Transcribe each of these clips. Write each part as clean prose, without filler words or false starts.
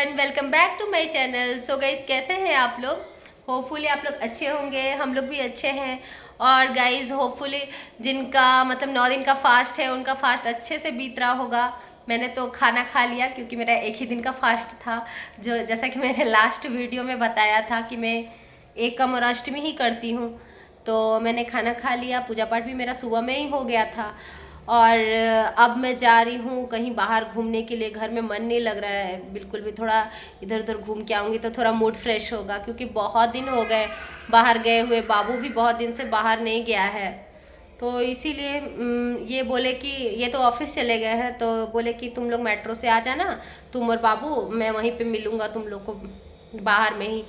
Everyone, welcome back to my channel. So guys, कैसे हैं आप लोग? होपफुली आप लोग अच्छे होंगे, हम लोग भी अच्छे हैं। और गाइस होपफुली जिनका मतलब 9 दिन का फास्ट है उनका फास्ट अच्छे से बीत रहा होगा। मैंने तो खाना खा लिया क्योंकि मेरा एक ही दिन का फास्ट था। जो जैसा कि मैंने लास्ट वीडियो में बताया था कि मैं एकम और अष्टमी ही करती हूँ, तो मैंने खाना खा लिया। पूजा पाठ भी मेरा सुबह में ही हो गया था। और अब मैं जा रही हूँ कहीं बाहर घूमने के लिए। घर में मन नहीं लग रहा है बिल्कुल भी। थोड़ा इधर उधर घूम के आऊँगी तो थोड़ा मूड फ्रेश होगा, क्योंकि बहुत दिन हो गए बाहर गए हुए। बाबू भी बहुत दिन से बाहर नहीं गया है, तो इसीलिए ये बोले कि ये तो ऑफिस चले गए हैं, तो बोले कि तुम लोग मेट्रो से आ जाना, तुम और बाबू, मैं वहीं पे मिलूँगा तुम लोग को बाहर में ही।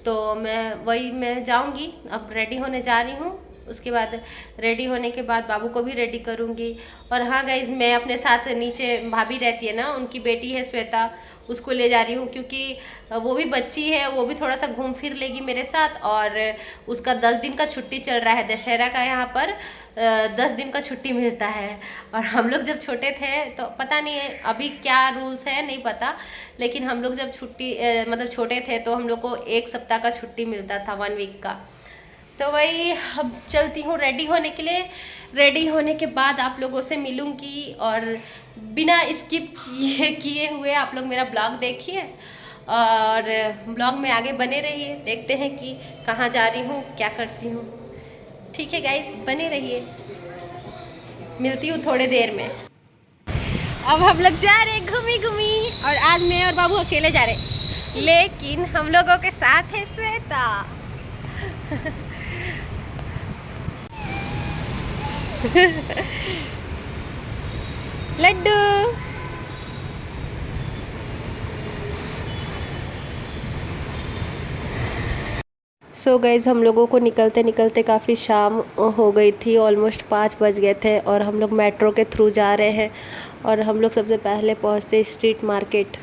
तो मैं जाऊँगी, अब रेडी होने जा रही हूँ। उसके बाद रेडी होने के बाद बाबू को भी रेडी करूँगी। और हाँ गाइज, मैं अपने साथ नीचे भाभी रहती है ना, उनकी बेटी है श्वेता, उसको ले जा रही हूँ, क्योंकि वो भी बच्ची है, वो भी थोड़ा सा घूम फिर लेगी मेरे साथ। और उसका 10 दिन का छुट्टी चल रहा है दशहरा का, यहाँ पर 10 दिन का छुट्टी मिलता है। और हम लोग जब छोटे थे तो पता नहीं है अभी क्या रूल्स है, नहीं पता, लेकिन हम लोग जब छुट्टी मतलब छोटे थे तो हम लोग को 1 सप्ताह का छुट्टी मिलता था, 1 वीक का। तो वही अब चलती हूँ रेडी होने के लिए। रेडी होने के बाद आप लोगों से मिलूँगी, और बिना स्किप किए हुए आप लोग मेरा ब्लॉग देखिए, और ब्लॉग में आगे बने रहिए। देखते हैं कि कहाँ जा रही हूँ, क्या करती हूँ। ठीक है गाइस, बने रहिए, मिलती हूँ थोड़ी देर में। अब हम लोग जा रहे घूमी घूमी, और आज मैं और बाबू अकेले जा रहे, लेकिन हम लोगों के साथ है श्वेता। लड्डू। सो गाइज़, हम लोगों को निकलते निकलते काफ़ी शाम हो गई थी, ऑलमोस्ट 5 बज गए थे, और हम लोग मेट्रो के थ्रू जा रहे हैं। और हम लोग सबसे पहले पहुंचते स्ट्रीट मार्केट।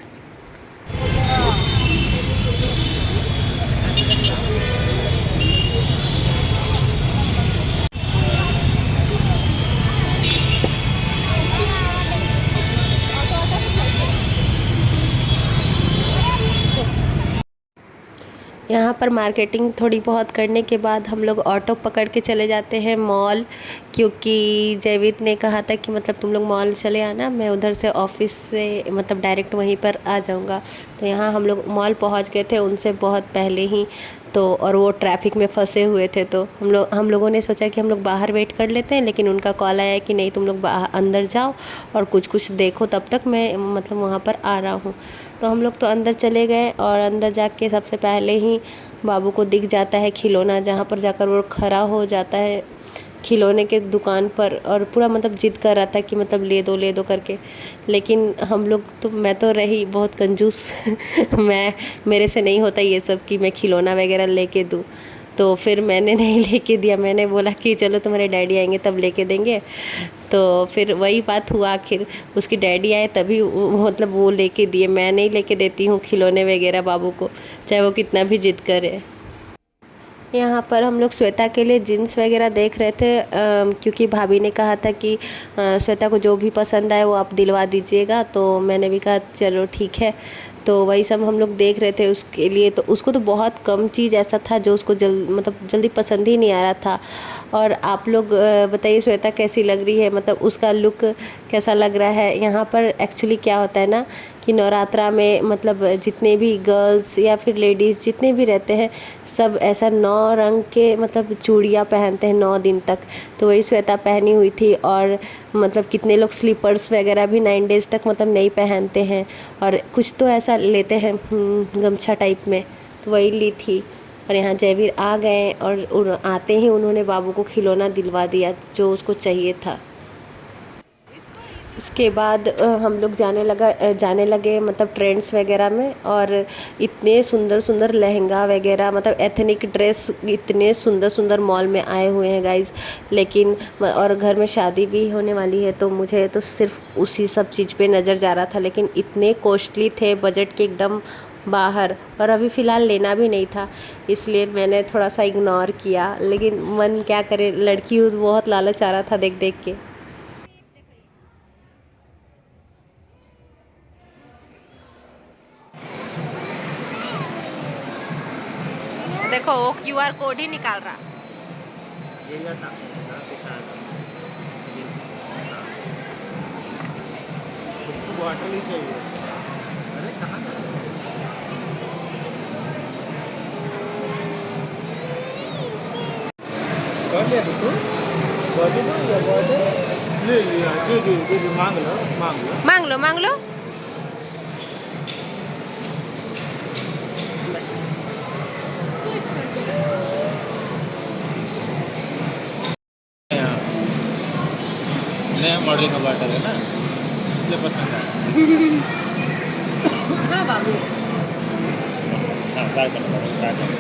यहाँ पर मार्केटिंग थोड़ी बहुत करने के बाद हम लोग ऑटो पकड़ के चले जाते हैं मॉल, क्योंकि जयवीर ने कहा था कि मतलब तुम लोग मॉल चले आना, मैं उधर से ऑफिस से मतलब डायरेक्ट वहीं पर आ जाऊँगा। तो यहाँ हम लोग मॉल पहुँच गए थे उनसे बहुत पहले ही, तो और वो ट्रैफिक में फंसे हुए थे, तो हम लोगों ने सोचा कि हम लोग बाहर वेट कर लेते हैं, लेकिन उनका कॉल आया कि नहीं, तुम लोग अंदर जाओ और कुछ देखो, तब तक मैं मतलब वहाँ पर आ रहा हूँ। तो हम लोग तो अंदर चले गए, और अंदर जाके सबसे पहले ही बाबू को दिख जाता है खिलौना, जहाँ पर जाकर वो खड़ा हो जाता है खिलौने के दुकान पर, और पूरा मतलब जिद कर रहा था कि मतलब ले दो करके। लेकिन हम लोग तो, मैं तो रही बहुत कंजूस मेरे से नहीं होता ये सब कि मैं खिलौना वगैरह लेके दूँ। तो फिर मैंने नहीं लेके दिया, मैंने बोला कि चलो तुम्हारे डैडी आएंगे तब लेके देंगे। तो फिर वही बात हुआ, आखिर उसकी डैडी आए तभी मतलब वो लेके दिए। मैं नहीं लेके देती हूँ खिलौने वगैरह बाबू को, चाहे वो कितना भी जिद करे। यहाँ पर हम लोग श्वेता के लिए जीन्स वगैरह देख रहे थे, क्योंकि भाभी ने कहा था कि श्वेता को जो भी पसंद आए वो आप दिलवा दीजिएगा। तो मैंने भी कहा चलो ठीक है। तो वही सब हम लोग देख रहे थे उसके लिए। तो उसको तो बहुत कम चीज़ ऐसा था जो उसको मतलब जल्दी पसंद ही नहीं आ रहा था। और आप लोग बताइए श्वेता कैसी लग रही है, मतलब उसका लुक कैसा लग रहा है। यहाँ पर एक्चुअली क्या होता है ना कि नवरात्रा में मतलब जितने भी गर्ल्स या फिर लेडीज़ जितने भी रहते हैं, सब ऐसा 9 रंग के मतलब चूड़ियाँ पहनते हैं 9 दिन तक। तो वही श्वेता पहनी हुई थी, और मतलब कितने लोग स्लीपर्स वगैरह भी 9 डेज़ तक मतलब नहीं पहनते हैं, और कुछ तो ऐसा लेते हैं गमछा टाइप में, तो वही ली थी। और यहाँ जयवीर आ गए, और आते ही उन्होंने बाबू को खिलौना दिलवा दिया जो उसको चाहिए था। उसके बाद हम लोग जाने लगे मतलब ट्रेंड्स वगैरह में, और इतने सुंदर सुंदर लहंगा वगैरह मतलब एथनिक ड्रेस इतने सुंदर सुंदर मॉल में आए हुए हैं गाइज। लेकिन और घर में शादी भी होने वाली है, तो मुझे तो सिर्फ उसी सब चीज़ पे नज़र जा रहा था, लेकिन इतने कॉस्टली थे, बजट के एकदम बाहर, और अभी फ़िलहाल लेना भी नहीं था, इसलिए मैंने थोड़ा सा इग्नोर किया। लेकिन मन क्या करे, लड़की हूँ तो बहुत लालच आ रहा था देख देख के। QR कोड ही निकाल रहा। बॉटल ही चाहिए। अरे कहाँ कर लिया तू? बॉडी दो बॉडी ले लिया। दे मांग लो मांग लो मांग लो मांग लो। नया मॉडल का बॉटल है ना, इसलिए पसंद आया। हाँ बाबू। हाँ प्यार कर लो प्यार कर लो।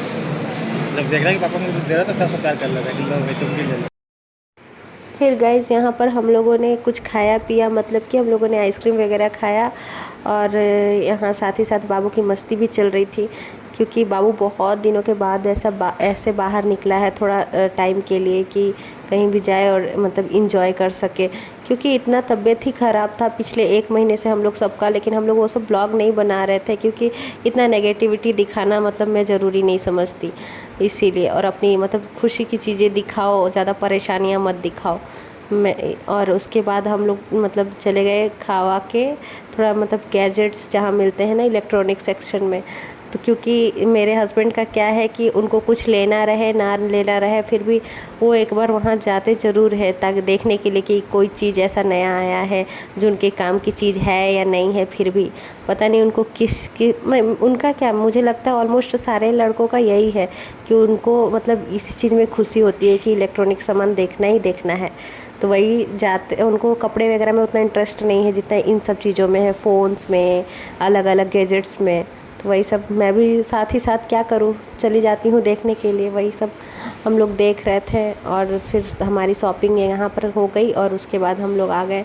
जब देख रहा है कि पापा मुझे कुछ दे रहा था तब प्यार कर लेता कि लो भाई तुम भी ले लो। फिर गाइस यहाँ पर हम लोगों ने कुछ खाया पिया, मतलब कि हम लोगों ने आइसक्रीम वगैरह खाया और यहाँ साथ ही साथ बाबू की मस्ती भी चल रही थी, क्योंकि बाबू बहुत दिनों के बाद ऐसे बाहर निकला है थोड़ा टाइम के लिए कि कहीं भी जाए और मतलब इंजॉय कर सके, क्योंकि इतना तबीयत ही ख़राब था पिछले 1 महीने से हम लोग सबका। लेकिन हम लोग वो सब ब्लॉग नहीं बना रहे थे क्योंकि इतना नेगेटिविटी दिखाना मतलब मैं ज़रूरी नहीं समझती, इसीलिए। और अपनी मतलब खुशी की चीज़ें दिखाओ, ज़्यादा परेशानियाँ मत दिखाओ। मैं और उसके बाद हम लोग मतलब चले गए खावा के थोड़ा मतलब गैजेट्स जहाँ मिलते हैं ना इलेक्ट्रॉनिक सेक्शन में। तो क्योंकि मेरे हस्बैंड का क्या है कि उनको कुछ लेना रहे ना लेना रहे, फिर भी वो एक बार वहाँ जाते ज़रूर है ताकि देखने के लिए कि कोई चीज़ ऐसा नया आया है जो उनके काम की चीज़ है या नहीं है। फिर भी पता नहीं उनको उनका क्या, मुझे लगता है ऑलमोस्ट सारे लड़कों का यही है कि उनको मतलब इसी चीज़ में खुशी होती है कि इलेक्ट्रॉनिक सामान देखना ही देखना है। तो वही जाते, उनको कपड़े वगैरह में उतना इंटरेस्ट नहीं है जितना इन सब चीज़ों में है, फ़ोन्स में, अलग अलग गैजेट्स में। तो वही सब मैं भी साथ ही साथ क्या करूँ, चली जाती हूँ देखने के लिए। वही सब हम लोग देख रहे थे और फिर हमारी शॉपिंग यहाँ पर हो गई और उसके बाद हम लोग आ गए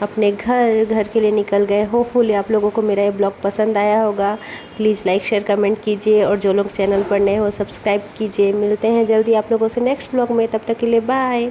अपने घर के लिए निकल गए। होपफुली आप लोगों को मेरा ये ब्लॉग पसंद आया होगा। प्लीज़ लाइक शेयर कमेंट कीजिए और जो लोग चैनल पर नए हो सब्सक्राइब कीजिए। मिलते हैं जल्दी आप लोगों से नेक्स्ट ब्लॉग में, तब तक के लिए बाय।